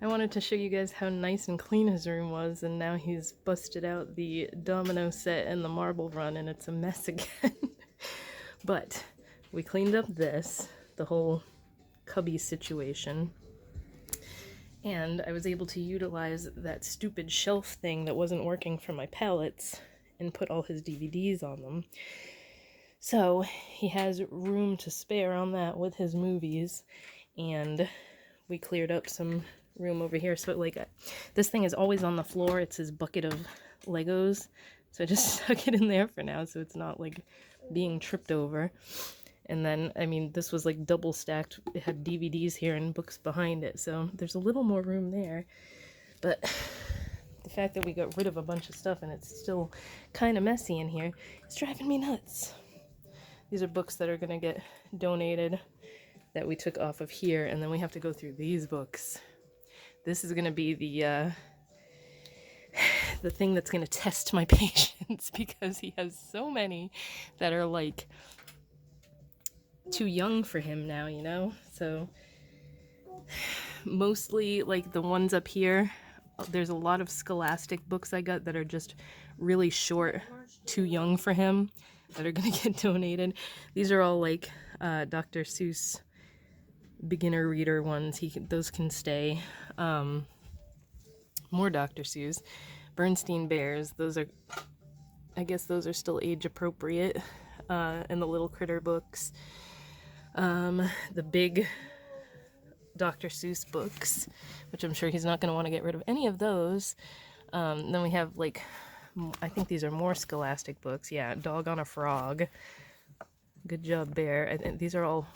I wanted to show you guys how nice and clean his room was, and now he's busted out the domino set and the marble run, and it's a mess again. But we cleaned up the whole cubby situation, and I was able to utilize that stupid shelf thing that wasn't working for my palettes and put all his DVDs on them. So he has room to spare on that with his movies, and we cleared up some room over here. So like this thing is always on the floor. It's his bucket of Legos. So I just stuck it in there for now so it's not like being tripped over. And then, I mean, this was like double stacked. It had DVDs here and books behind it. So there's a little more room there. But the fact that we got rid of a bunch of stuff and it's still kind of messy in here is driving me nuts. These are books that are going to get donated that we took off of here, and then we have to go through these books. This is going to be the thing that's going to test my patience, because he has so many that are like too young for him now, you know? So mostly like the ones up here, there's a lot of Scholastic books I got that are just really short, too young for him, that are going to get donated. These are all like Dr. Seuss beginner reader ones. Those can stay. More Dr. Seuss. Bernstein Bears, those are, I guess those are still age appropriate. And the little critter books. The big Dr. Seuss books, which I'm sure he's not going to want to get rid of any of those. Then we have like, I think these are more Scholastic books. Yeah, Dog on a Frog. Good job, Bear. I think these are all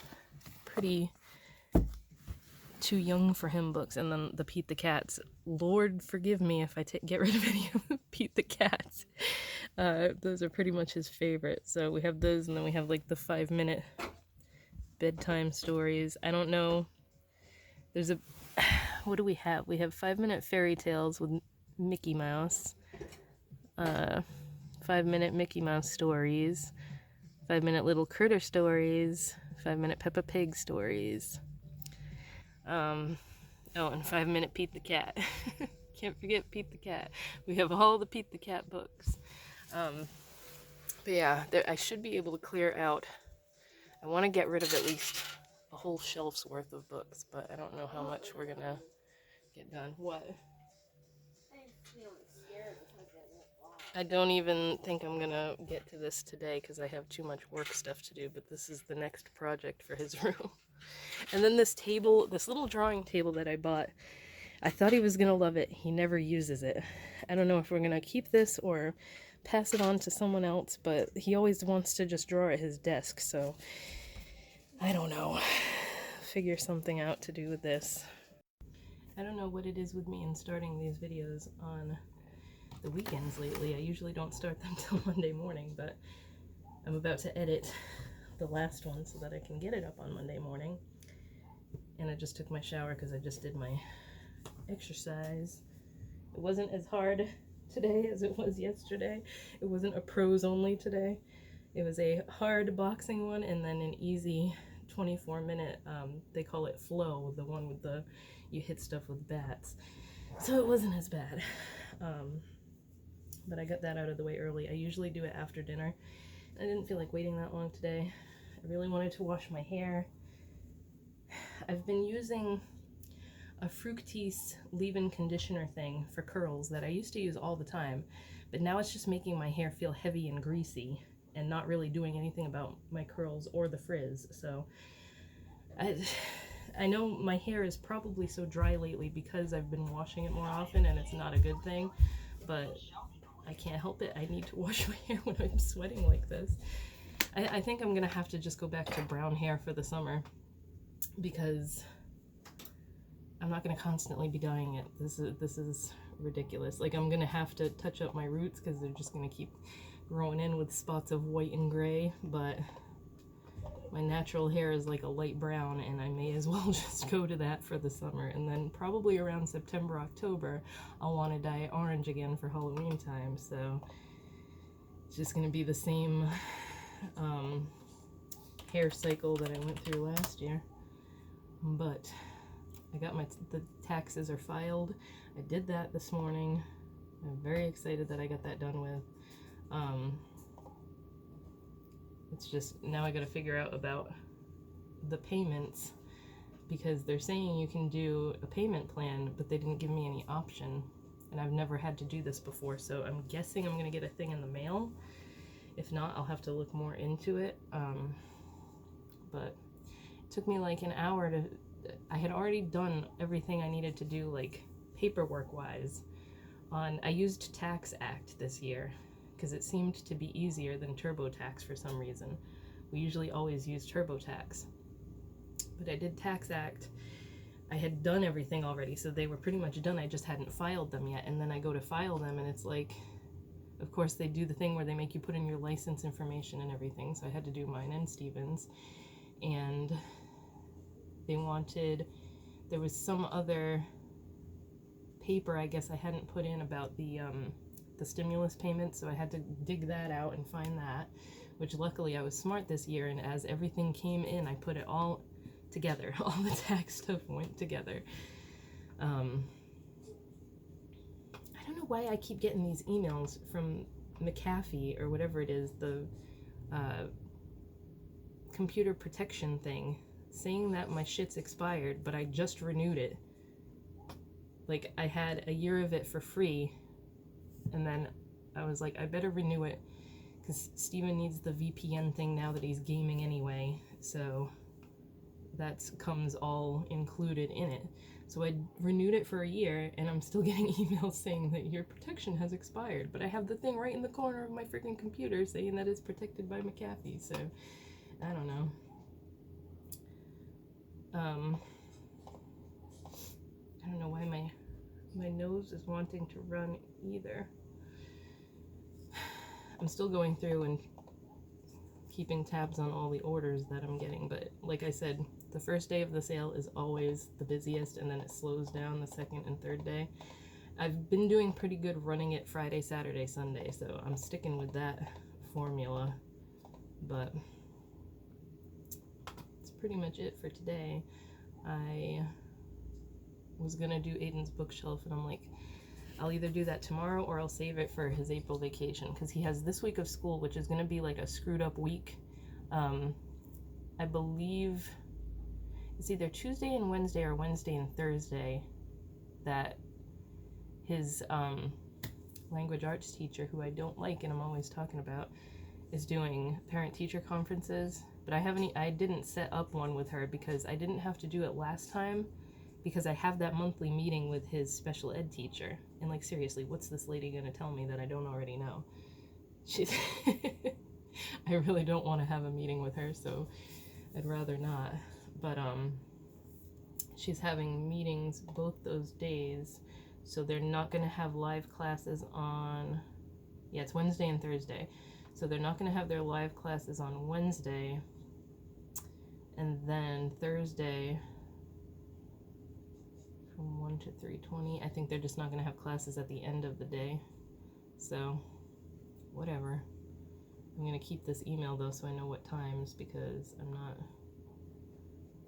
pretty too young for him books. And then the Pete the Cats. Lord forgive me if I get rid of any of Pete the Cats. Those are pretty much his favorite. So we have those, and then we have like the 5-minute bedtime stories. I don't know. There's a, what do we have? We have 5-minute fairy tales with Mickey Mouse. 5-minute Mickey Mouse stories. 5-minute Little Critter stories. 5-minute Peppa Pig stories. Oh, and 5-minute Pete the Cat. Can't forget Pete the Cat. We have all the Pete the Cat books. But yeah, I should be able to clear out. I want to get rid of at least a whole shelf's worth of books, but I don't know how much we're gonna get done. What? I don't even think I'm gonna get to this today because I have too much work stuff to do, but this is the next project for his room. And then this table, this little drawing table that I bought, I thought he was gonna love it. He never uses it. I don't know if we're gonna keep this or pass it on to someone else, but he always wants to just draw at his desk, so I don't know. Figure something out to do with this. I don't know what it is with me in starting these videos on the weekends lately. I usually don't start them till Monday morning, but I'm about to edit the last one so that I can get it up on Monday morning. And I just took my shower because I just did my exercise. It wasn't as hard today as it was yesterday. It wasn't a pros only today. It was a hard boxing one and then an easy 24-minute, they call it flow, the one with the, you hit stuff with bats. So it wasn't as bad. But I got that out of the way early. I usually do it after dinner. I didn't feel like waiting that long today. I really wanted to wash my hair. I've been using a Fructis leave-in conditioner thing for curls that I used to use all the time, but now it's just making my hair feel heavy and greasy and not really doing anything about my curls or the frizz. So I know my hair is probably so dry lately because I've been washing it more often, and it's not a good thing, but I can't help it. I need to wash my hair when I'm sweating like this. I think I'm gonna have to just go back to brown hair for the summer because I'm not gonna constantly be dyeing it. This is ridiculous. Like, I'm gonna have to touch up my roots because they're just gonna keep growing in with spots of white and gray, but my natural hair is like a light brown, and I may as well just go to that for the summer. And then probably around September, October, I'll want to dye it orange again for Halloween time. So it's just gonna be the same hair cycle that I went through last year. But I got the taxes are filed. I did that this morning. I'm very excited that I got that done with. It's just now I got to figure out about the payments, because they're saying you can do a payment plan, but they didn't give me any option, and I've never had to do this before, so I'm guessing I'm gonna get a thing in the mail. If not, I'll have to look more into it. But it took me like an hour to, I had already done everything I needed to do, like paperwork wise. I used Tax Act this year because it seemed to be easier than TurboTax for some reason. We usually always use TurboTax, but I did Tax Act. I had done everything already, so they were pretty much done. I just hadn't filed them yet, and then I go to file them, and it's like, of course, they do the thing where they make you put in your license information and everything, so I had to do mine and Steven's, and they wanted, there was some other paper I guess I hadn't put in about the stimulus payment, so I had to dig that out and find that, which luckily I was smart this year, and as everything came in, I put it all together. All the tax stuff went together. I don't know why I keep getting these emails from McAfee or whatever it is, the computer protection thing, saying that my shit's expired, but I just renewed it. Like, I had a year of it for free, and then I was like, I better renew it, because Steven needs the VPN thing now that he's gaming anyway, so that comes all included in it. So I renewed it for a year, and I'm still getting emails saying that your protection has expired, but I have the thing right in the corner of my freaking computer saying that it's protected by McAfee, so I don't know. I don't know why my nose is wanting to run either. I'm still going through and keeping tabs on all the orders that I'm getting, but like I said, the first day of the sale is always the busiest, and then it slows down the second and third day. I've been doing pretty good running it Friday, Saturday, Sunday, so I'm sticking with that formula, but that's pretty much it for today. I was gonna do Aiden's bookshelf, and I'm like, I'll either do that tomorrow or I'll save it for his April vacation, because he has this week of school, which is going to be like a screwed up week. I believe it's either Tuesday and Wednesday or Wednesday and Thursday that his language arts teacher, who I don't like and I'm always talking about, is doing parent-teacher conferences. But I didn't set up one with her because I didn't have to do it last time, because I have that monthly meeting with his special ed teacher. And like, seriously, what's this lady gonna tell me that I don't already know? She's I really don't want to have a meeting with her, so I'd rather not. But she's having meetings both those days, so they're not gonna have live classes on, yeah, it's Wednesday and Thursday. So they're not gonna have their live classes on Wednesday, and then Thursday from 1 to 3:20. I think they're just not going to have classes at the end of the day. So, whatever. I'm going to keep this email though so I know what times, because I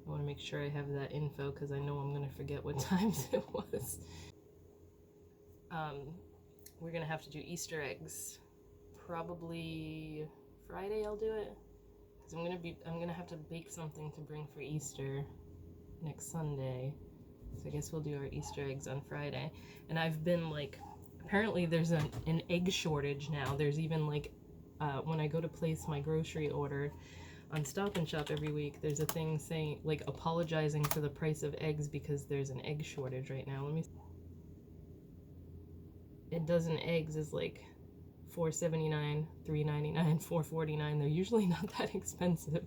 want to make sure I have that info, because I know I'm going to forget what times it was. We're going to have to do Easter eggs. Probably Friday I'll do it, because I'm going to have to bake something to bring for Easter next Sunday. So I guess we'll do our Easter eggs on Friday. And I've been like, apparently there's an egg shortage now. There's even like, when I go to place my grocery order on Stop and Shop every week, there's a thing saying, like, apologizing for the price of eggs because there's an egg shortage right now. A dozen eggs is like $4.79, $3.99, $4.49. They're usually not that expensive.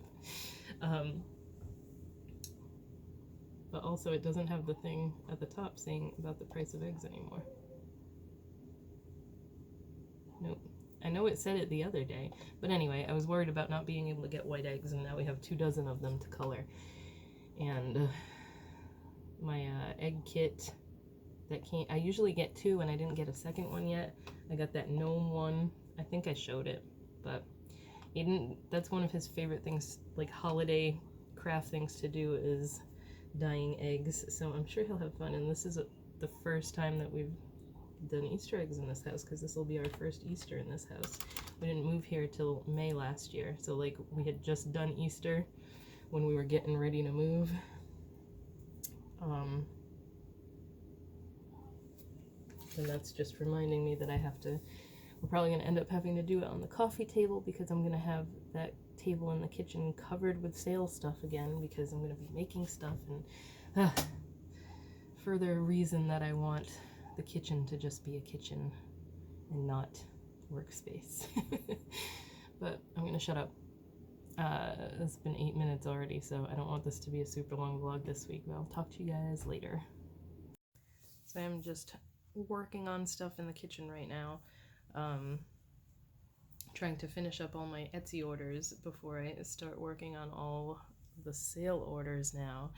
But also it doesn't have the thing at the top saying about the price of eggs anymore. Nope. I know it said it the other day, but anyway, I was worried about not being able to get white eggs, and now we have 24 of them to color. And my egg kit that came, I usually get 2, and I didn't get a second one yet. I got that gnome one. I think I showed it, but Aiden, that's one of his favorite things, like holiday craft things to do, is dyeing eggs, so I'm sure he'll have fun. And this is the first time that we've done Easter eggs in this house, because this will be our first Easter in this house. We didn't move here till May last year, so like we had just done Easter when we were getting ready to move. And that's just reminding me that we're probably going to end up having to do it on the coffee table, because I'm going to have that table in the kitchen covered with sale stuff again, because I'm going to be making stuff, and further reason that I want the kitchen to just be a kitchen and not workspace. But I'm going to shut up. It's been 8 minutes already, so I don't want this to be a super long vlog this week, but I'll talk to you guys later. So I'm just working on stuff in the kitchen right now, trying to finish up all my Etsy orders before I start working on all the sale orders now.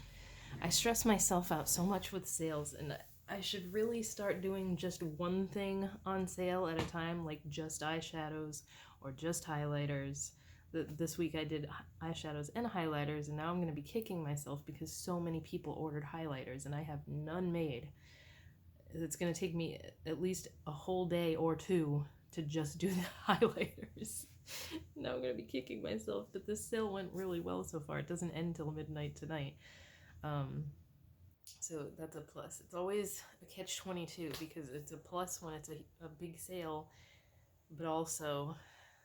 I stress myself out so much with sales, and I should really start doing just one thing on sale at a time, like just eyeshadows or just highlighters. This week I did eyeshadows and highlighters, and now I'm going to be kicking myself because so many people ordered highlighters and I have none made. It's going to take me at least a whole day or two to just do the highlighters. Now I'm going to be kicking myself, but this sale went really well so far. It doesn't end till midnight tonight. So that's a plus. It's always a catch-22, because it's a plus when it's a big sale, but also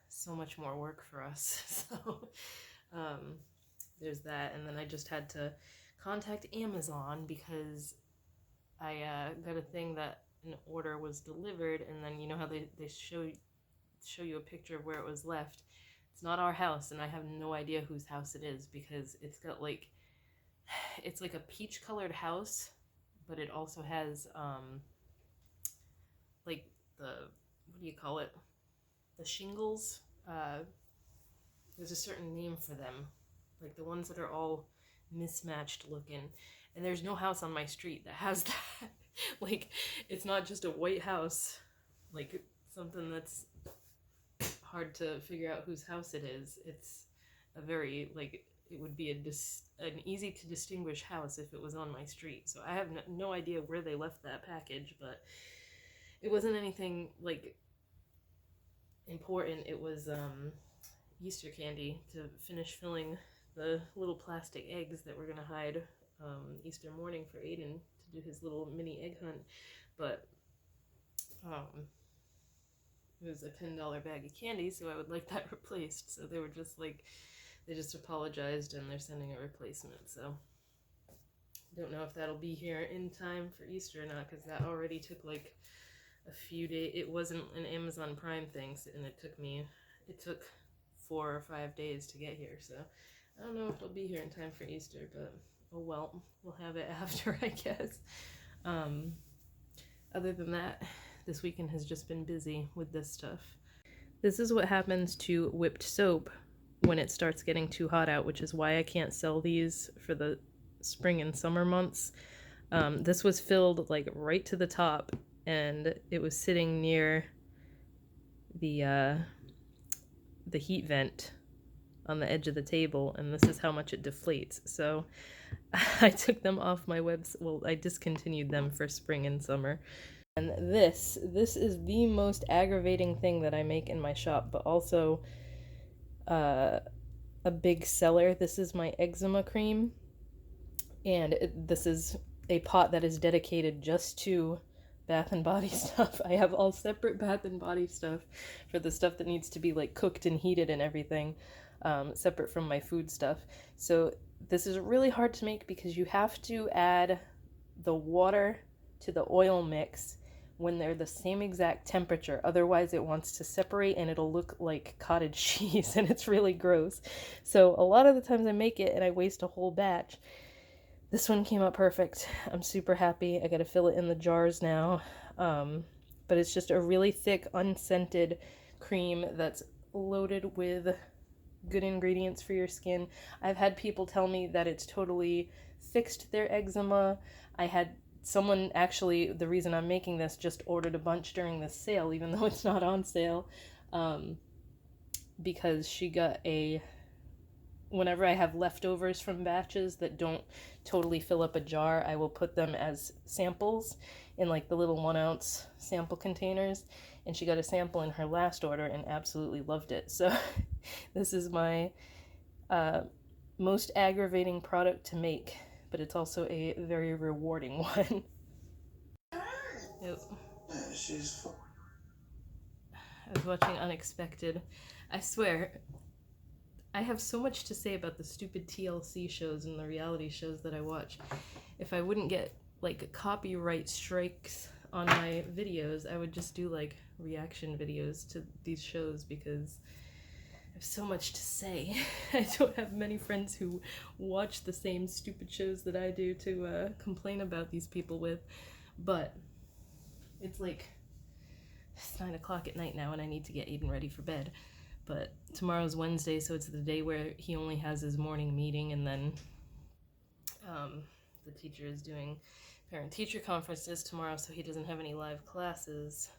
so much more work for us. So there's that. And then I just had to contact Amazon, because I got a thing that an order was delivered, and then you know how they show you a picture of where it was left. It's not our house, and I have no idea whose house it is, because it's got like, it's like a peach colored house, but it also has like what do you call it, the shingles. There's a certain name for them, like the ones that are all mismatched looking, and there's no house on my street that has that. Like, it's not just a white house, like something that's hard to figure out whose house it is. It's a very, like, it would be an easy to distinguish house if it was on my street. So I have no idea where they left that package, but it wasn't anything like important. It was Easter candy to finish filling the little plastic eggs that we're gonna hide Easter morning for Aiden to do his little mini egg hunt. But it was a $10 bag of candy, so I would like that replaced. So they were just like, they just apologized and they're sending a replacement. So don't know if that'll be here in time for Easter or not, because that already took like a few days. It wasn't an Amazon Prime thing, and it took 4 or 5 days to get here. So I don't know if it'll be here in time for Easter, but oh well, we'll have it after, I guess. Other than that, this weekend has just been busy with this stuff. This is what happens to whipped soap when it starts getting too hot out, which is why I can't sell these for the spring and summer months. This was filled like right to the top, and it was sitting near the heat vent on the edge of the table, and this is how much it deflates. So I took them off my website. Well, I discontinued them for spring and summer. And this is the most aggravating thing that I make in my shop, but also a big seller. This is my eczema cream, and this is a pot that is dedicated just to Bath and Body stuff. I have all separate Bath and Body stuff for the stuff that needs to be like cooked and heated and everything, separate from my food stuff. So this is really hard to make, because you have to add the water to the oil mix when they're the same exact temperature. Otherwise it wants to separate and it'll look like cottage cheese, and it's really gross. So a lot of the times I make it and I waste a whole batch. This one came out perfect. I'm super happy. I gotta fill it in the jars now. But it's just a really thick, unscented cream that's loaded with good ingredients for your skin. I've had people tell me that it's totally fixed their eczema. I had someone, actually, the reason I'm making this, just ordered a bunch during this sale, even though it's not on sale, because she got a whenever I have leftovers from batches that don't totally fill up a jar, I will put them as samples in like the little 1 ounce sample containers. And she got a sample in her last order and absolutely loved it. So this is my most aggravating product to make, but it's also a very rewarding one. Yep. I was watching Unexpected. I swear, I have so much to say about the stupid TLC shows and the reality shows that I watch. If I wouldn't get like copyright strikes on my videos, I would just do like reaction videos to these shows because I have so much to say. I don't have many friends who watch the same stupid shows that I do to complain about these people with, but it's like it's 9 o'clock at night now and I need to get Aiden ready for bed. But tomorrow's Wednesday, so it's the day where he only has his morning meeting, and then the teacher is doing parent-teacher conferences tomorrow, so he doesn't have any live classes.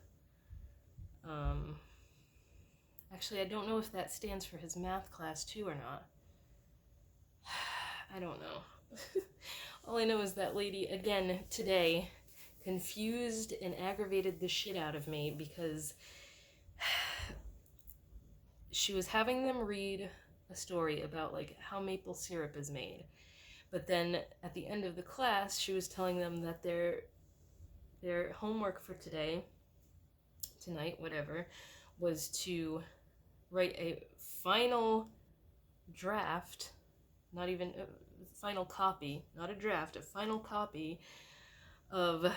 Actually, I don't know if that stands for his math class too or not. I don't know. All I know is that lady, again, today, confused and aggravated the shit out of me because she was having them read a story about like how maple syrup is made. But then at the end of the class, she was telling them that their homework for tonight, whatever, was to write a final draft, not even a final copy, not a draft, a final copy of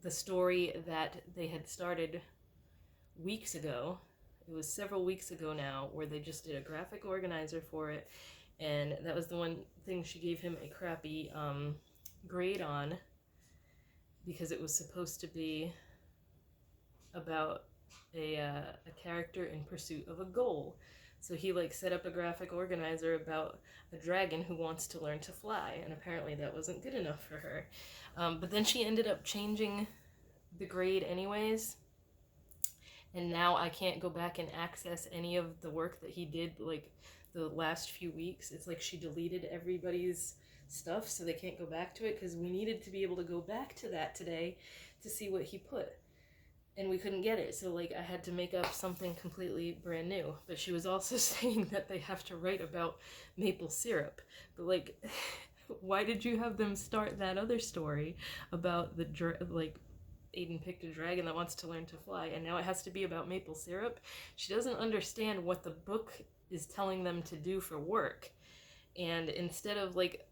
the story that they had started weeks ago. It was several weeks ago now, where they just did a graphic organizer for it, and that was the one thing she gave him a crappy grade on, because it was supposed to be about a character in pursuit of a goal. So he like set up a graphic organizer about a dragon who wants to learn to fly, and apparently that wasn't good enough for her. But then she ended up changing the grade anyways, and now I can't go back and access any of the work that he did like the last few weeks. It's like she deleted everybody's stuff so they can't go back to it, because we needed to be able to go back to that today to see what he put. And we couldn't get it, so like I had to make up something completely brand new. But she was also saying that they have to write about maple syrup. But like, why did you have them start that other story about the like Aiden picked a dragon that wants to learn to fly, and now it has to be about maple syrup? She doesn't understand what the book is telling them to do for work. And instead of like,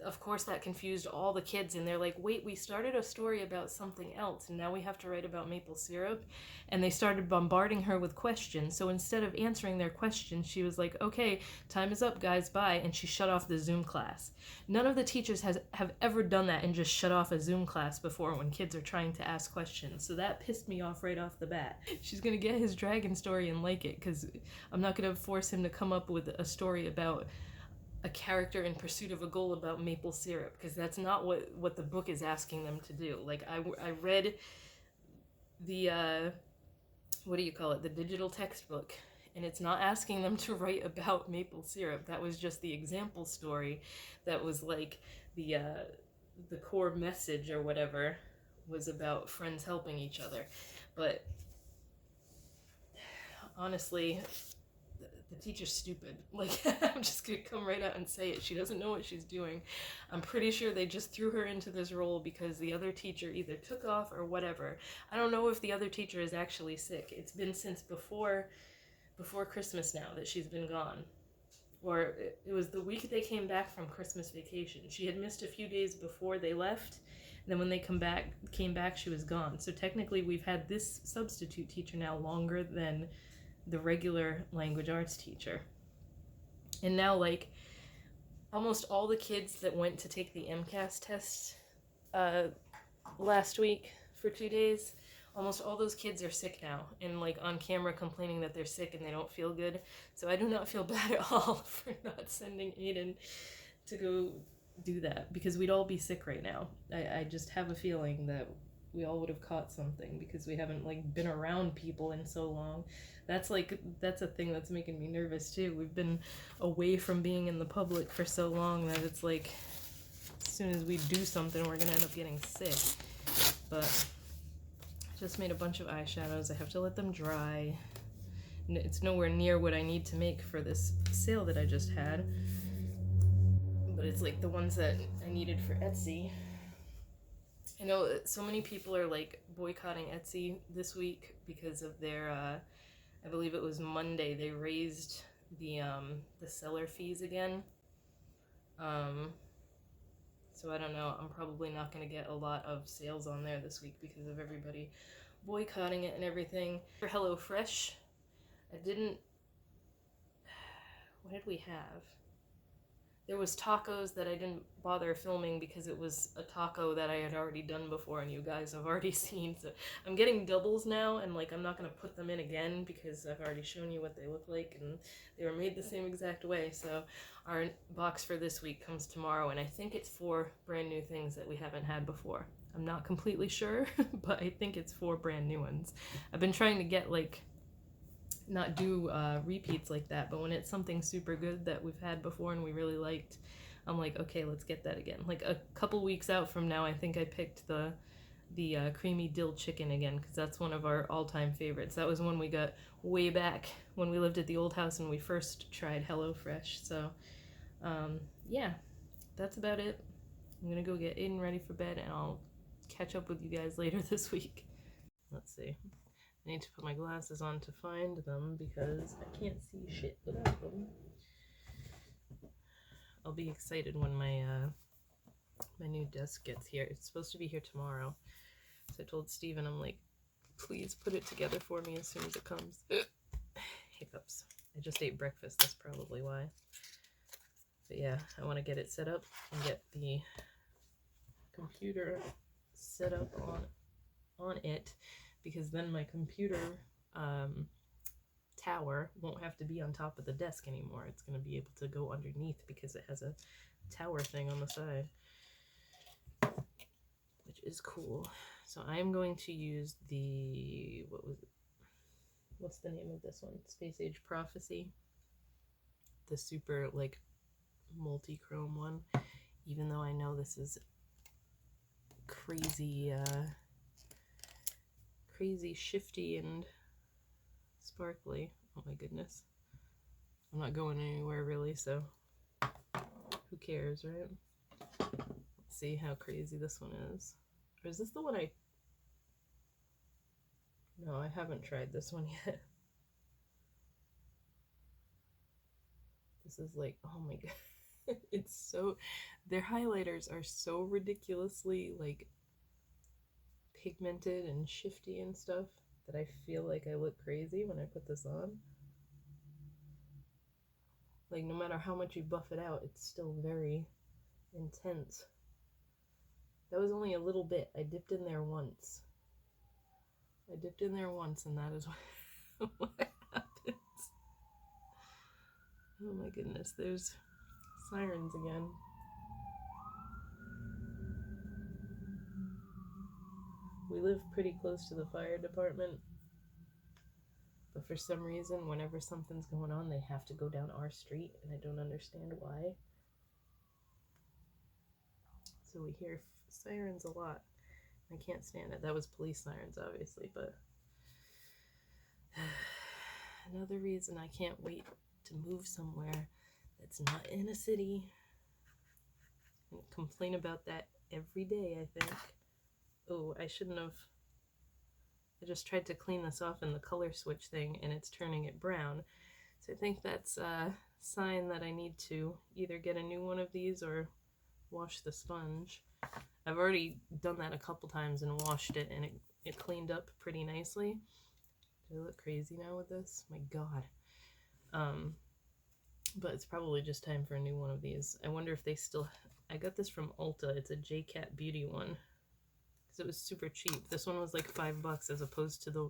of course that confused all the kids, and they're like, wait, we started a story about something else and now we have to write about maple syrup. And they started bombarding her with questions. So instead of answering their questions, she was like, okay, time is up guys, bye, and she shut off the Zoom class. None of the teachers have ever done that and just shut off a Zoom class before when kids are trying to ask questions. So that pissed me off right off the bat. She's gonna get his dragon story and like it, because I'm not gonna force him to come up with a story about a character in pursuit of a goal about maple syrup, because that's not what the book is asking them to do. Like I read the what do you call it, the digital textbook, and it's not asking them to write about maple syrup. That was just the example story that was like the core message or whatever was about friends helping each other. But honestly, the teacher's stupid. Like, I'm just gonna come right out and say it. She doesn't know what she's doing. I'm pretty sure they just threw her into this role because the other teacher either took off or whatever. I don't know if the other teacher is actually sick. It's been since before Christmas now that she's been gone. Or it was the week they came back from Christmas vacation. She had missed a few days before they left. And then when they came back, she was gone. So technically we've had this substitute teacher now longer than the regular language arts teacher. And now like almost all the kids that went to take the MCAS test last week for 2 days, almost all those kids are sick now and like on camera complaining that they're sick and they don't feel good. So I do not feel bad at all for not sending Aiden to go do that, because we'd all be sick right now. I just have a feeling that we all would have caught something because we haven't like been around people in so long. That's a thing that's making me nervous too. We've been away from being in the public for so long that it's like as soon as we do something, we're gonna end up getting sick. But I just made a bunch of eyeshadows. I have to let them dry. It's nowhere near what I need to make for this sale that I just had, but it's like the ones that I needed for Etsy. I know that so many people are like boycotting Etsy this week because of their I believe it was Monday they raised the seller fees again. So I don't know, I'm probably not going to get a lot of sales on there this week because of everybody boycotting it and everything. For HelloFresh, I didn't... What did we have? There was tacos that I didn't bother filming because it was a taco that I had already done before and you guys have already seen. So I'm getting doubles now, and like I'm not going to put them in again because I've already shown you what they look like and they were made the same exact way. So our box for this week comes tomorrow, and I think it's 4 brand new things that we haven't had before. I'm not completely sure, but I think it's 4 brand new ones. I've been trying to get like not do repeats like that, but when it's something super good that we've had before and we really liked, I'm like, okay, let's get that again. Like a couple weeks out from now, I think I picked the creamy dill chicken again because that's one of our all-time favorites. That was one we got way back when we lived at the old house and we first tried HelloFresh. So yeah, that's about it. I'm gonna go get Aiden ready for bed and I'll catch up with you guys later this week. Let's see. I need to put my glasses on to find them because I can't see shit without them. I'll be excited when my my new desk gets here. It's supposed to be here tomorrow. So I told Steven, I'm like, please put it together for me as soon as it comes. Hiccups. I just ate breakfast, that's probably why. But yeah, I want to get it set up and get the computer set up on it, because then my computer tower won't have to be on top of the desk anymore. It's going to be able to go underneath because it has a tower thing on the side, which is cool. So I'm going to use the, what's the name of this one? Space Age Prophecy. The super like multi-chrome one, even though I know this is crazy crazy shifty and sparkly. Oh my goodness. I'm not going anywhere really, so who cares, right? Let's see how crazy this one is. Or is this the one No, I haven't tried this one yet. This is like, oh my god. It's so, their highlighters are so ridiculously like pigmented and shifty and stuff that I feel like I look crazy when I put this on. Like no matter how much you buff it out, it's still very intense. That was only a little bit. I dipped in there once. And that is what happens. Oh my goodness, there's sirens again. We live pretty close to the fire department, but for some reason, whenever something's going on, they have to go down our street, and I don't understand why. So we hear sirens a lot. I can't stand it. That was police sirens, obviously, but another reason I can't wait to move somewhere that's not in a city. And complain about that every day, I think. Oh, I shouldn't have. I just tried to clean this off in the color switch thing, and it's turning it brown. So I think that's a sign that I need to either get a new one of these or wash the sponge. I've already done that a couple times and washed it, and it cleaned up pretty nicely. Do I look crazy now with this? My god. But it's probably just time for a new one of these. I wonder if they still... I got this from Ulta. It's a JCat Beauty one. Because it was super cheap. This one was like $5 as opposed to the...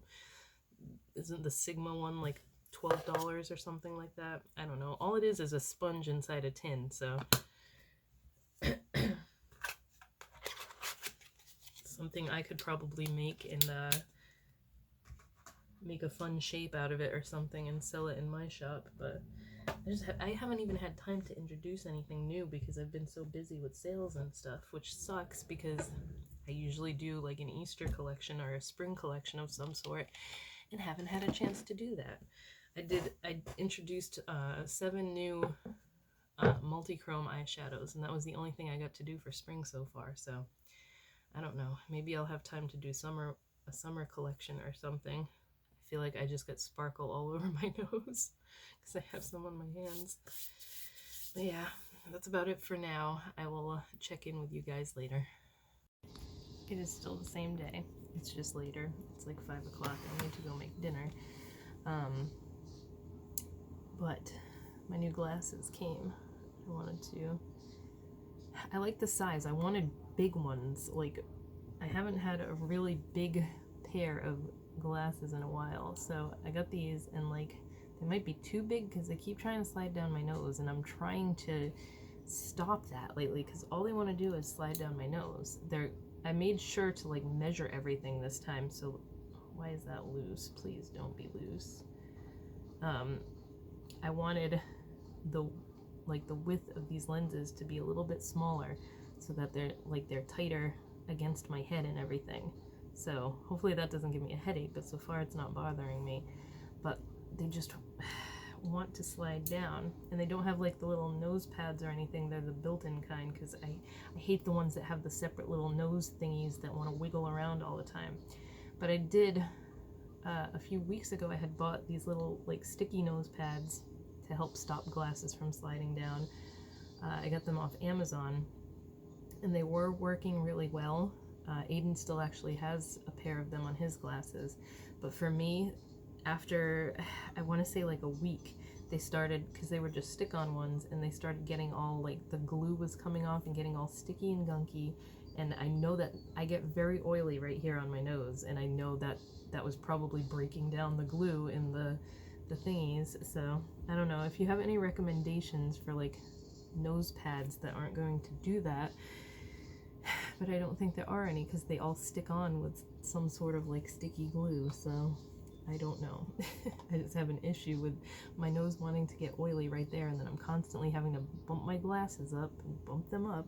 Isn't the Sigma one like $12 or something like that? I don't know. All it is a sponge inside a tin, so... something I could probably make and make a fun shape out of it or something and sell it in my shop, but I haven't even had time to introduce anything new because I've been so busy with sales and stuff, which sucks because I usually do like an Easter collection or a spring collection of some sort and haven't had a chance to do that. I introduced 7 new multi-chrome eyeshadows, and that was the only thing I got to do for spring so far, so I don't know. Maybe I'll have time to do a summer collection or something. I feel like I just got sparkle all over my nose because I have some on my hands. But yeah, that's about it for now. I will check in with you guys later. It is still the same day. It's just later. It's like 5 o'clock. I need to go make dinner. But my new glasses came. I like the size. I wanted big ones. Like, I haven't had a really big pair of glasses in a while, so I got these, and like, they might be too big because they keep trying to slide down my nose, and I'm trying to stop that lately because all they want to do is slide down my nose. I made sure to like measure everything this time, so why is that loose? Please don't be loose. I wanted the width of these lenses to be a little bit smaller so that they're tighter against my head and everything. So hopefully that doesn't give me a headache, but so far it's not bothering me. But they just want to slide down, and they don't have like the little nose pads or anything. They're the built-in kind, because I hate the ones that have the separate little nose thingies that want to wiggle around all the time. But I did a few weeks ago, I had bought these little like sticky nose pads to help stop glasses from sliding down. I got them off Amazon, and they were working really well. Aiden still actually has a pair of them on his glasses, but for me, after I want to say like a week, they started, because they were just stick-on ones, and they started getting all like the glue was coming off and getting all sticky and gunky, and I know that I get very oily right here on my nose, and I know that that was probably breaking down the glue in the thingies. So I don't know if you have any recommendations for like nose pads that aren't going to do that, but I don't think there are any because they all stick on with some sort of like sticky glue, so I don't know. I just have an issue with my nose wanting to get oily right there, and then I'm constantly having to bump my glasses up and bump them up.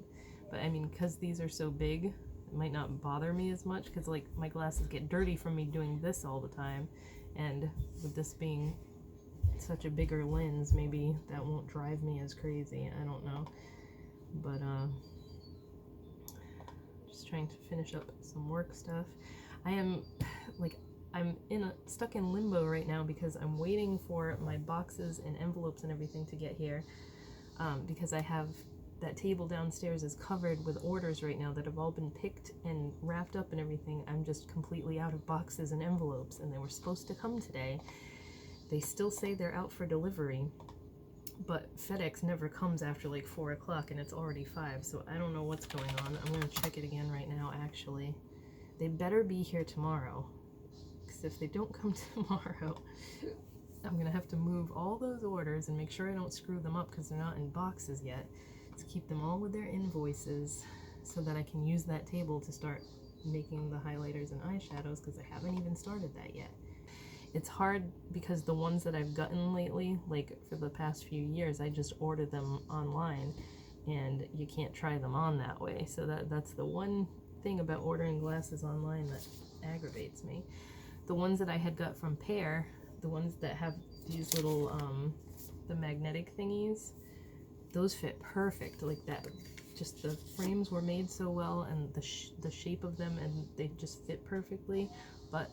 But I mean, because these are so big, it might not bother me as much because like my glasses get dirty from me doing this all the time, and with this being such a bigger lens, maybe that won't drive me as crazy. I don't know. But just trying to finish up some work stuff. I am like, I'm stuck in limbo right now because I'm waiting for my boxes and envelopes and everything to get here, because I have that table downstairs is covered with orders right now that have all been picked and wrapped up and everything. I'm just completely out of boxes and envelopes, and they were supposed to come today. They still say they're out for delivery, but FedEx never comes after like 4 o'clock, and it's already 5, so I don't know what's going on. I'm gonna check it again right now, actually. They better be here tomorrow, because if they don't come tomorrow, I'm gonna have to move all those orders and make sure I don't screw them up because they're not in boxes yet, to keep them all with their invoices so that I can use that table to start making the highlighters and eyeshadows, because I haven't even started that yet. It's hard because the ones that I've gotten lately, like for the past few years, I just ordered them online, and you can't try them on that way. So that's the one thing about ordering glasses online that aggravates me. The ones that I had got from Pair, the ones that have these little the magnetic thingies, those fit perfect like that. Just the frames were made so well, and the shape of them, and they just fit perfectly, but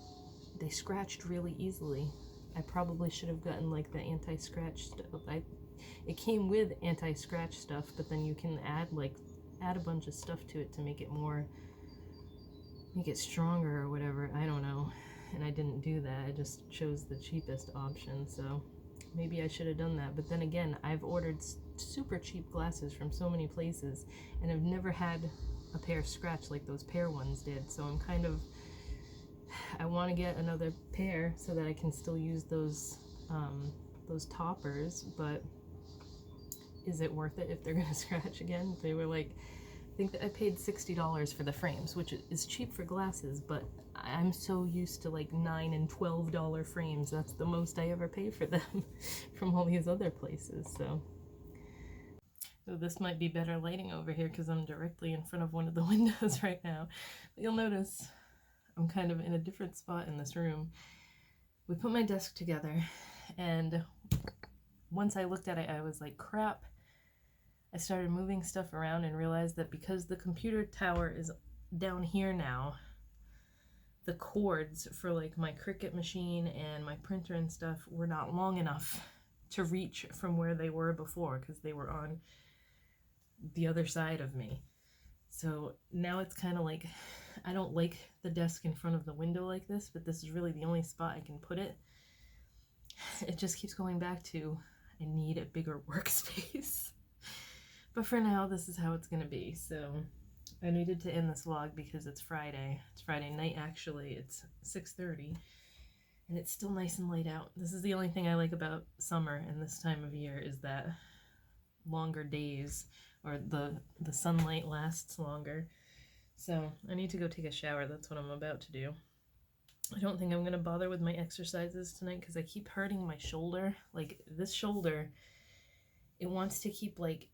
they scratched really easily. I probably should have gotten like the anti-scratch stuff. It came with anti-scratch stuff, but then you can add a bunch of stuff to it to make it stronger or whatever. I don't know. And I didn't do that. I just chose the cheapest option, so maybe I should have done that. But then again, I've ordered super cheap glasses from so many places, and I've never had a pair scratch like those Pair ones did, so I'm kind of, I want to get another pair so that I can still use those toppers, but is it worth it if they're gonna scratch again? They were like I think that I paid $60 for the frames, which is cheap for glasses, but I'm so used to like $9 and $12 frames. That's the most I ever pay for them from all these other places. So this might be better lighting over here because I'm directly in front of one of the windows right now. You'll notice I'm kind of in a different spot in this room. We put my desk together, and once I looked at it, I was like, crap. I started moving stuff around and realized that because the computer tower is down here now, the cords for like my Cricut machine and my printer and stuff were not long enough to reach from where they were before because they were on the other side of me. So now it's kind of like, I don't like the desk in front of the window like this, but this is really the only spot I can put it. It just keeps going back to, I need a bigger workspace. But for now, this is how it's gonna be. So I needed to end this vlog because it's Friday. It's Friday night, actually. It's 6:30, and it's still nice and light out. This is the only thing I like about summer and this time of year, is that longer days, or the sunlight lasts longer. So I need to go take a shower. That's what I'm about to do. I don't think I'm going to bother with my exercises tonight because I keep hurting my shoulder. Like, this shoulder, it wants to keep like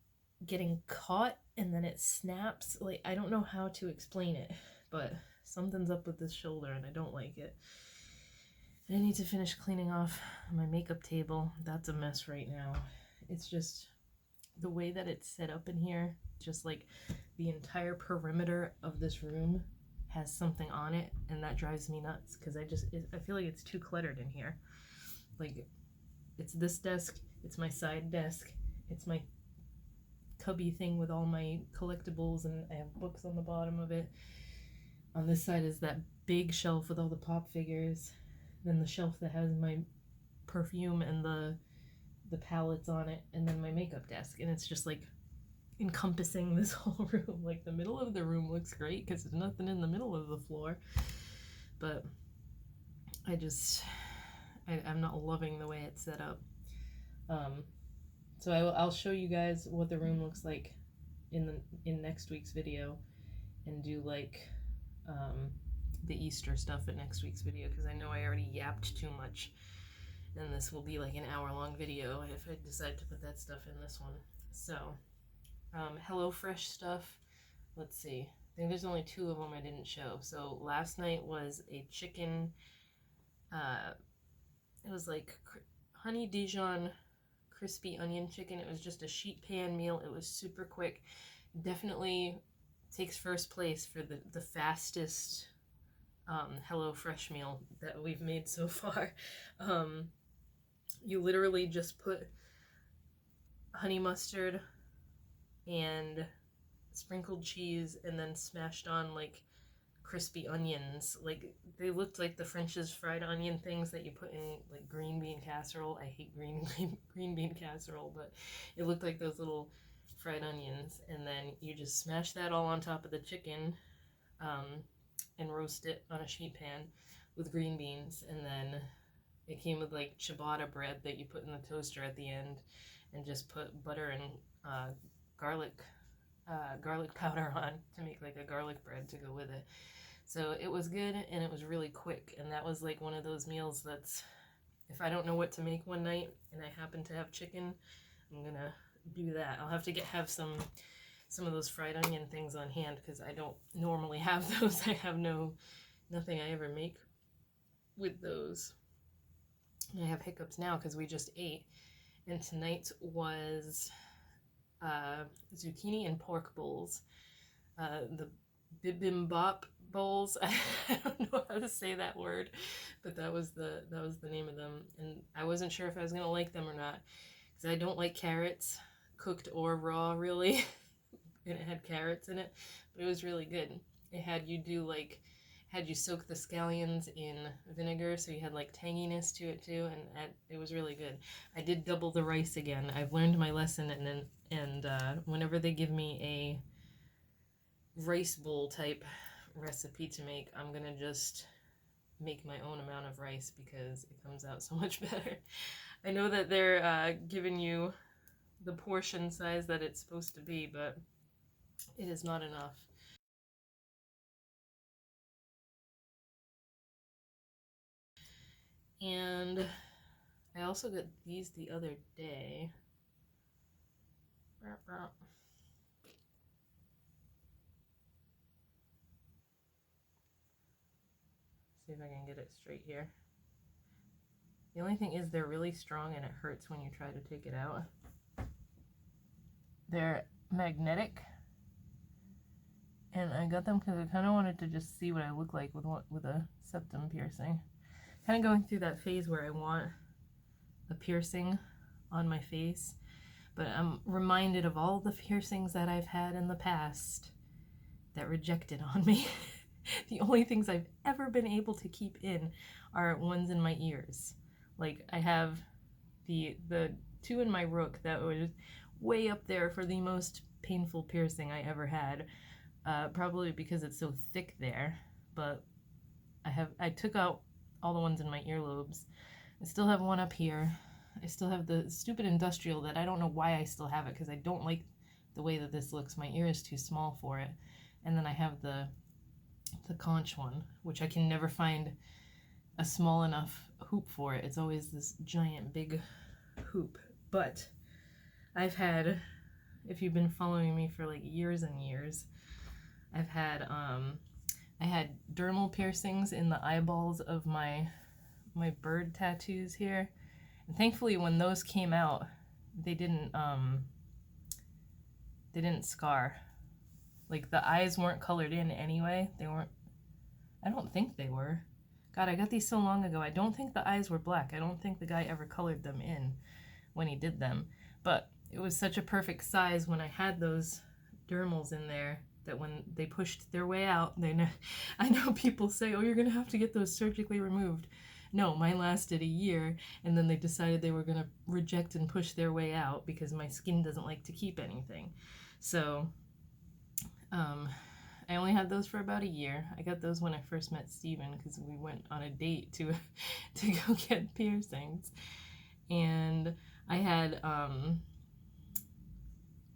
getting caught and then it snaps. Like, I don't know how to explain it, but something's up with this shoulder and I don't like it. And I need to finish cleaning off my makeup table. That's a mess right now. It's just the way that it's set up in here, just like the entire perimeter of this room has something on it, and that drives me nuts because I feel like it's too cluttered in here. Like, it's this desk, it's my side desk, it's my cubby thing with all my collectibles, and I have books on the bottom of it. On this side is that big shelf with all the pop figures, then the shelf that has my perfume and the palettes on it, and then my makeup desk, and it's just like encompassing this whole room. Like, the middle of the room looks great because there's nothing in the middle of the floor, but I'm not loving the way it's set up. So I'll show you guys what the room looks like in next week's video, and do like the Easter stuff in next week's video, because I know I already yapped too much, and this will be like an hour-long video if I decide to put that stuff in this one. So HelloFresh stuff, let's see, I think there's only 2 of them I didn't show. So last night was a chicken, it was like honey Dijon crispy onion chicken. It was just a sheet pan meal. It was super quick. Definitely takes first place for the fastest HelloFresh meal that we've made so far. You literally just put honey mustard and sprinkled cheese and then smashed on like crispy onions. Like, they looked like the French's fried onion things that you put in like green bean casserole. I hate green bean casserole, but it looked like those little fried onions. And then you just smash that all on top of the chicken, and roast it on a sheet pan with green beans. And then it came with like ciabatta bread that you put in the toaster at the end, and just put butter and garlic powder on to make like a garlic bread to go with it. So it was good, and it was really quick, and that was like one of those meals that's, if I don't know what to make one night and I happen to have chicken, I'm gonna do that. I'll have to have some of those fried onion things on hand because I don't normally have those. I have nothing I ever make with those. I have hiccups now because we just ate, and tonight was zucchini and pork bowls. The bibimbap bowls. I don't know how to say that word, but that was the name of them, and I wasn't sure if I was gonna like them or not because I don't like carrots, cooked or raw, really. And it had carrots in it, but it was really good. It had you soak the scallions in vinegar, so you had like tanginess to it too, and it was really good. I did double the rice again. I've learned my lesson, and whenever they give me a rice bowl type recipe to make, I'm gonna just make my own amount of rice because it comes out so much better. I know that they're giving you the portion size that it's supposed to be, but it is not enough. And I also got these the other day. See if I can get it straight here. The only thing is they're really strong and it hurts when you try to take it out. They're magnetic, and I got them because I kind of wanted to just see what I look like with a septum piercing. Kind of going through that phase where I want a piercing on my face, but I'm reminded of all the piercings that I've had in the past that rejected on me. The only things I've ever been able to keep in are ones in my ears. Like I have the two in my rook that was way up there for the most painful piercing I ever had, probably because it's so thick there. But I took out all the ones in my earlobes. I still have one up here. I still have the stupid industrial that I don't know why I still have it, because I don't like the way that this looks. My ear is too small for it. And then I have the conch one, which I can never find a small enough hoop for it. It's always this giant big hoop. But I've had, if you've been following me for like years and years, I've had I had dermal piercings in the eyeballs of my bird tattoos here, and thankfully when those came out, they didn't scar. Like the eyes weren't colored in anyway. They weren't. I don't think they were. God, I got these so long ago. I don't think the eyes were black. I don't think the guy ever colored them in when he did them. But it was such a perfect size when I had those dermals in there that when they pushed their way out, I know people say, oh, you're going to have to get those surgically removed. No, mine lasted a year, and then they decided they were going to reject and push their way out because my skin doesn't like to keep anything. So I only had those for about a year. I got those when I first met Steven because we went on a date to go get piercings. And I had,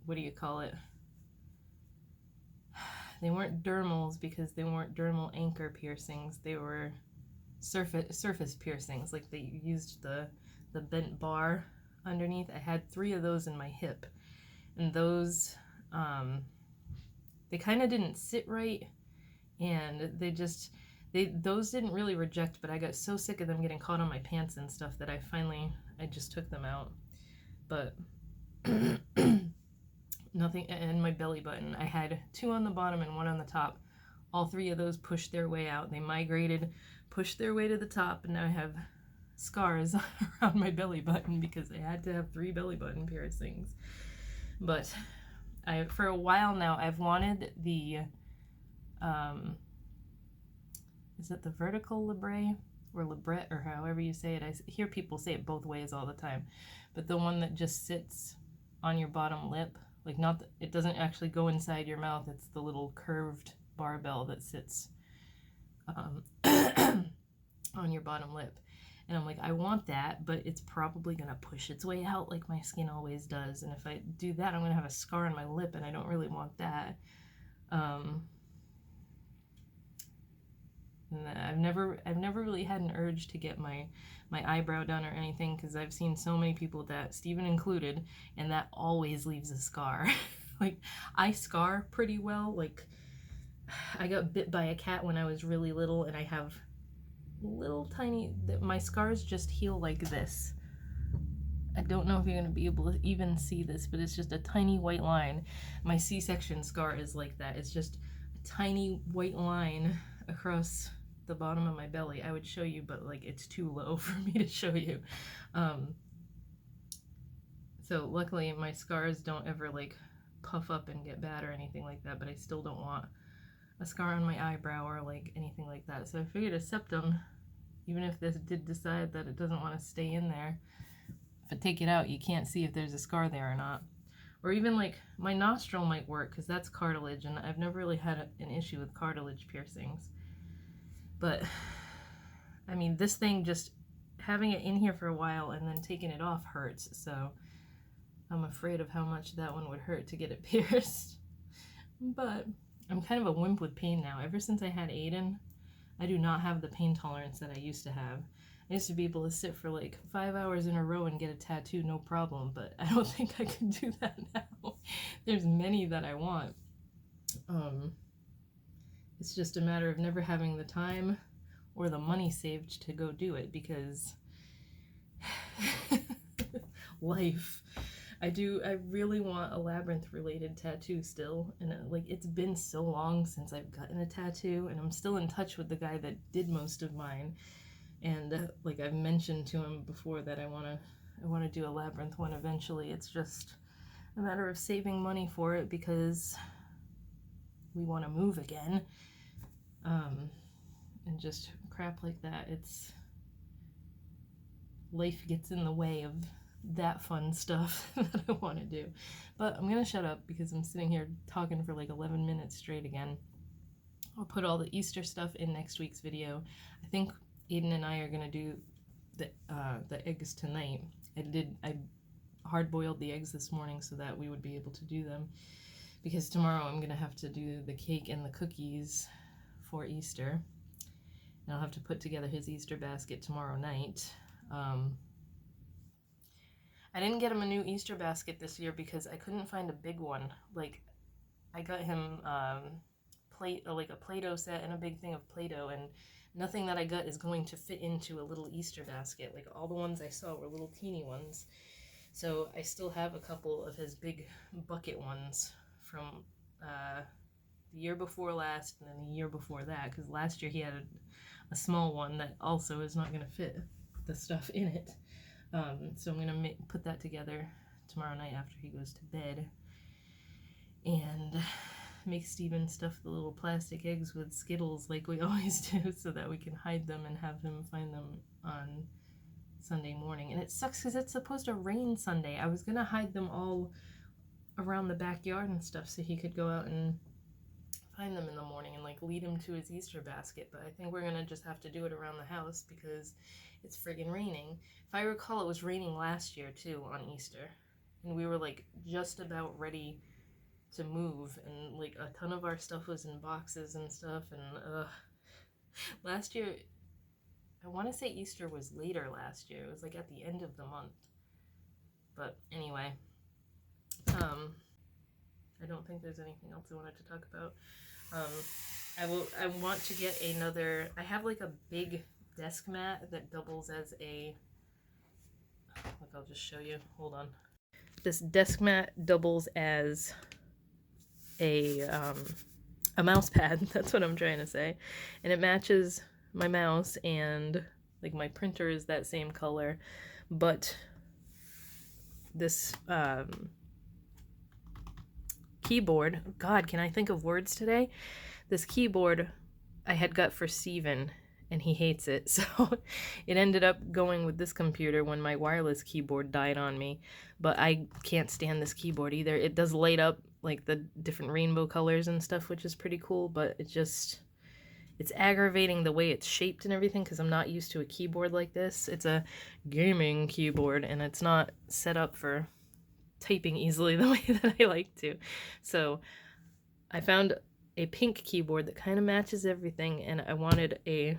what do you call it? They weren't dermals because they weren't dermal anchor piercings. They were surface piercings. Like they used the bent bar underneath. I had 3 of those in my hip. And those, they kind of didn't sit right, and those didn't really reject, but I got so sick of them getting caught on my pants and stuff that I just took them out. But nothing, and my belly button, I had 2 on the bottom and 1 on the top. All 3 of those pushed their way out. They migrated, pushed their way to the top, and now I have scars around my belly button because I had to have 3 belly button piercings. But for a while now, I've wanted the, is it the vertical labrae or labret or however you say it? I hear people say it both ways all the time, but the one that just sits on your bottom lip, like it doesn't actually go inside your mouth. It's the little curved barbell that sits on your bottom lip. And I'm like, I want that, but it's probably going to push its way out like my skin always does. And if I do that, I'm going to have a scar on my lip, and I don't really want that. And I've never really had an urge to get my eyebrow done or anything, because I've seen so many people, that Steven included, and that always leaves a scar. Like, I scar pretty well. Like, I got bit by a cat when I was really little, and I have little tiny, my scars just heal like this. I don't know if you're going to be able to even see this, but it's just a tiny white line. My C-section scar is like that. It's just a tiny white line across the bottom of my belly. I would show you, but like it's too low for me to show you. So luckily my scars don't ever like puff up and get bad or anything like that, but I still don't want a scar on my eyebrow or like anything like that. So I figured a septum, even if this did decide that it doesn't want to stay in there, if I take it out, you can't see if there's a scar there or not. Or even like my nostril might work, because that's cartilage, and I've never really had an issue with cartilage piercings. But I mean, this thing, just having it in here for a while and then taking it off hurts. So I'm afraid of how much that one would hurt to get it pierced. But I'm kind of a wimp with pain now. Ever since I had Aiden, I do not have the pain tolerance that I used to have. I used to be able to sit for like 5 hours in a row and get a tattoo, no problem, but I don't think I can do that now. There's many that I want. It's just a matter of never having the time or the money saved to go do it, because life. I really want a Labyrinth related tattoo still, and like it's been so long since I've gotten a tattoo, and I'm still in touch with the guy that did most of mine, and like I've mentioned to him before that I want to do a Labyrinth one eventually. It's just a matter of saving money for it because we want to move again, and just crap like that. It's life gets in the way of that fun stuff that I want to do. But I'm gonna shut up because I'm sitting here talking for like 11 minutes straight again. I'll put all the Easter stuff in next week's video. I think Aiden and I are gonna do the eggs tonight. I hard-boiled the eggs this morning so that we would be able to do them, because tomorrow I'm gonna have to do the cake and the cookies for Easter, and I'll have to put together his Easter basket tomorrow night. I didn't get him a new Easter basket this year because I couldn't find a big one. Like, I got him like a Play-Doh set and a big thing of Play-Doh, and nothing that I got is going to fit into a little Easter basket. Like, all the ones I saw were little teeny ones. So I still have a couple of his big bucket ones from the year before last and then the year before that, because last year he had a small one that also is not going to fit the stuff in it. So I'm going to put that together tomorrow night after he goes to bed, and make Steven stuff the little plastic eggs with Skittles like we always do, so that we can hide them and have him find them on Sunday morning. And it sucks because it's supposed to rain Sunday. I was going to hide them all around the backyard and stuff so he could go out and find them in the morning and like lead him to his Easter basket, but I think we're gonna just have to do it around the house because it's friggin' raining. If I recall, it was raining last year too on Easter, and we were like just about ready to move, and like a ton of our stuff was in boxes and stuff, and last year, I want to say Easter was later last year. It was like at the end of the month. But anyway, I don't think there's anything else I wanted to talk about. I want to get another, I have like a big desk mat that doubles as a, look, I'll just show you, hold on. This desk mat doubles as a mouse pad, that's what I'm trying to say. And it matches my mouse, and like my printer is that same color, but this keyboard, God, can I think of words today? This keyboard I had got for Steven, and he hates it, so it ended up going with this computer when my wireless keyboard died on me. But I can't stand this keyboard either. It does light up like the different rainbow colors and stuff, which is pretty cool, but it's aggravating the way it's shaped and everything, because I'm not used to a keyboard like this. It's a gaming keyboard, and it's not set up for typing easily the way that I like to. So I found a pink keyboard that kind of matches everything, and I wanted a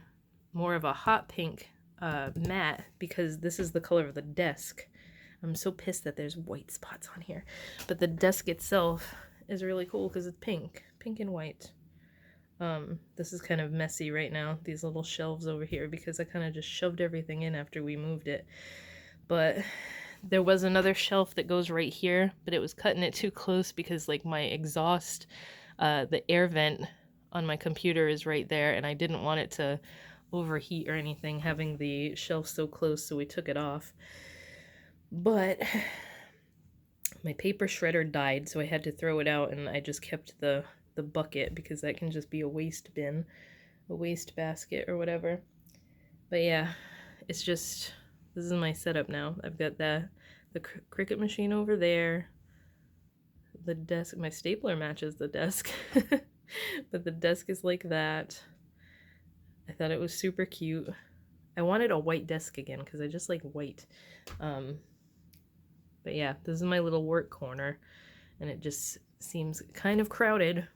more of a hot pink matte, because this is the color of the desk. I'm so pissed that there's white spots on here, but the desk itself is really cool because it's pink and white. This is kind of messy right now, these little shelves over here, because I kind of just shoved everything in after we moved it. But there was another shelf that goes right here, but it was cutting it too close because like my exhaust, the air vent on my computer is right there, and I didn't want it to overheat or anything having the shelf so close, so we took it off. But my paper shredder died, so I had to throw it out, and I just kept the bucket because that can just be a waste bin, a waste basket or whatever. But yeah, it's just, this is my setup now. I've got the Cricut machine over there. The desk, my stapler matches the desk, but the desk is like that. I thought it was super cute. I wanted a white desk again because I just like white. But yeah, this is my little work corner, and it just seems kind of crowded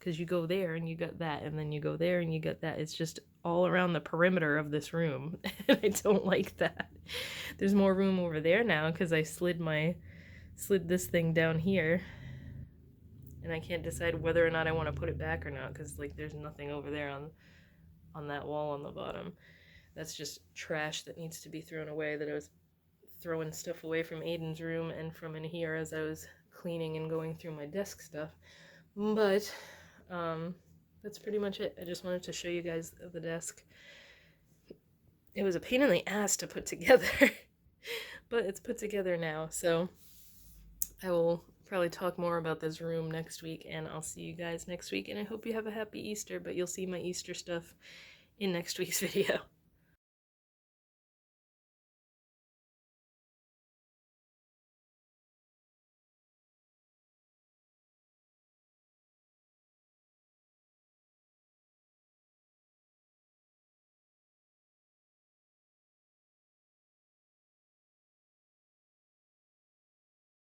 because you go there and you got that, and then you go there and you got that. It's just all around the perimeter of this room, and I don't like that. There's more room over there now because I slid this thing down here, and I can't decide whether or not I want to put it back or not, because like there's nothing over there on that wall on the bottom. That's just trash that needs to be thrown away, that I was throwing stuff away from Aiden's room and from in here as I was cleaning and going through my desk stuff. But that's pretty much it. I just wanted to show you guys the desk. It was a pain in the ass to put together, but it's put together now, so I will probably talk more about this room next week, and I'll see you guys next week, and I hope you have a happy Easter, but you'll see my Easter stuff in next week's video.